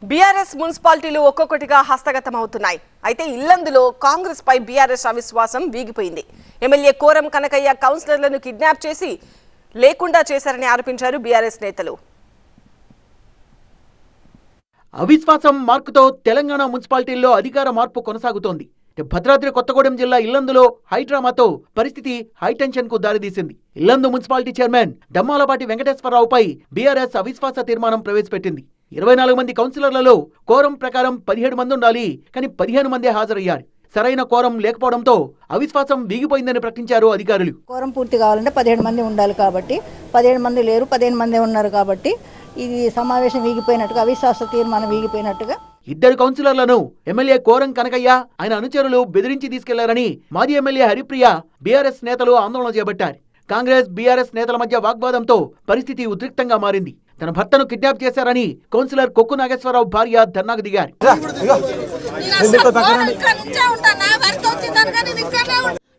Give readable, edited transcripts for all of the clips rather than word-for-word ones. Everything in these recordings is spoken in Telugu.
బీఆర్ఎస్ మున్సిపాలిటీలు ఒక్కొక్కటిగా హస్తగతమవుతున్నాయి. అయితే ఇల్లందులో కాంగ్రెస్ పై బీఆర్ఎస్ అవిశ్వాసం వీగిపోయింది. ఎమ్మెల్యే కోరం కనకయ్య కౌన్సిలర్లను కిడ్నాప్ చేసి లేకుండా చేశారని ఆరోపించారు బీఆర్ఎస్ నేతలు. అవిశ్వాసం మార్కుతో తెలంగాణ మున్సిపాలిటీల్లో అధికార మార్పు కొనసాగుతోంది. భద్రాద్రి కొత్తగూడెం జిల్లా ఇల్లందులో హైడ్రామాతో పరిస్థితి హైటెన్షన్ కు దారితీసింది. ఇల్లందు మున్సిపాలిటీ చైర్మన్ దమ్మాలపాటి వెంకటేశ్వరరావుపై బీఆర్ఎస్ అవిశ్వాస తీర్మానం ప్రవేశపెట్టింది. 24 మంది కౌన్సిలర్లలో కోరం ప్రకారం 17 మంది ఉండాలి, కానీ 15 మందే హాజరయ్యారు. సరైన కోరం లేకపోవడంతో అవిశ్వాసం వీగిపోయిందని ప్రకటించారు అధికారులు. కోరం పూర్తి కావాలంటే 17 మంది ఉండాలి కాబట్టి 17 మంది లేరు, 15 మందే ఉన్నారు కాబట్టి ఇది సమావేశం వీగిపోయినట్టుగా, అవిశ్వాస తీర్మానం వీగిపోయినట్టుగా. 2 కౌన్సిలర్లను ఎమ్మెల్యే కోరం కనకయ్య ఆయన అనుచరులు బెదిరించి తీసుకెళ్లారని మాజీ ఎమ్మెల్యే హరిప్రియ బీఆర్ఎస్ నేతలు ఆందోళన చేపట్టారు. కాంగ్రెస్ బీఆర్ఎస్ నేతల మధ్య వాగ్వాదంతో పరిస్థితి ఉద్రిక్తంగా మారింది. తన భర్తను కిడ్నాప్ చేశారని కౌన్సిలర్ కొక్కు నాగేశ్వరరావు భార్య ధర్నాకు దిగారు.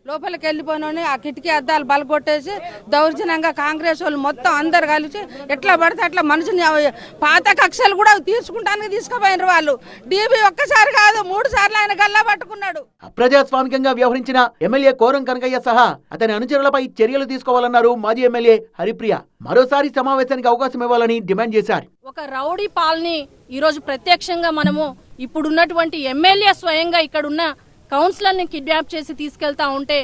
లోపలికి వెళ్ళిపోయిన ఆ కిటికీ అద్దాలు బలగొట్టేసి దౌర్జన్యంగా కాంగ్రెస్ వాళ్ళు మొత్తం అందరు కలిసి ఎట్లా పడితే అట్లా మనిషిని పాత కక్షలు కూడా తీసుకుంటానికి తీసుకుపోయినారు వాళ్ళు. డీబీ ఒక్కసారి కాదు 3 సార్లు ఆయన గల్లా పట్టుకున్నాడు. అప్రజాస్వామికంగా వ్యవహరించిన ఎమ్మెల్యే కోరం కనకయ్య సహా అతని అనుచరులపై చర్యలు తీసుకోవాలన్నారు మాజీ ఎమ్మెల్యే హరిప్రియ. మరోసారి సమావేశానికి అవకాశం ఇవ్వాలని డిమాండ్ చేశారు. ఒక రౌడీ పాల్ని ఈరోజు ప్రత్యక్షంగా మనము ఇప్పుడున్నటువంటి ఎమ్మెల్యే స్వయంగా ఇక్కడున్న కౌన్సిలర్ని కిడ్నాప్ చేసి తీసుకెళ్తా ఉంటే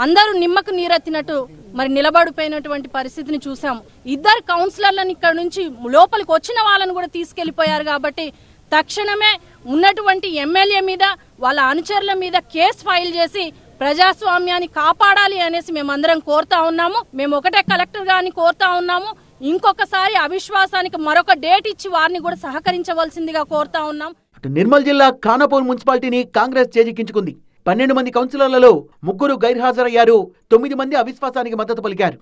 అందరూ నిమ్మకు నీరెత్తినట్టు మరి నిలబడిపోయినటువంటి పరిస్థితిని చూసాం. 2 కౌన్సిలర్లను ఇక్కడ నుంచి లోపలికి వచ్చిన వాళ్ళని కూడా తీసుకెళ్లిపోయారు. కాబట్టి తక్షణమే ఉన్నటువంటి ఎమ్మెల్యే మీద వాళ్ళ అనుచరుల మీద కేసు ఫైల్ చేసి ప్రజాస్వామ్యాన్ని కాపాడాలి అనేసి మేమందరం కోరుతా ఉన్నాము. మేము ఒకటే కలెక్టర్ గారిని కోరుతా ఉన్నాము. ఇంకొకసారి అవిశ్వాసానికి మరొక డేట్ ఇచ్చి వారిని కూడా సహకరించవలసిందిగా కోరుతా ఉన్నాం. నిర్మల్ జిల్లా ఖానాపూర్ మున్సిపాలిటీని కాంగ్రెస్ చేజిక్కించుకుంది. 12 మంది కౌన్సిలర్లలో 3 గైర్హాజరయ్యారు. 9 మంది అవిశ్వాసానికి మద్దతు పలికారు.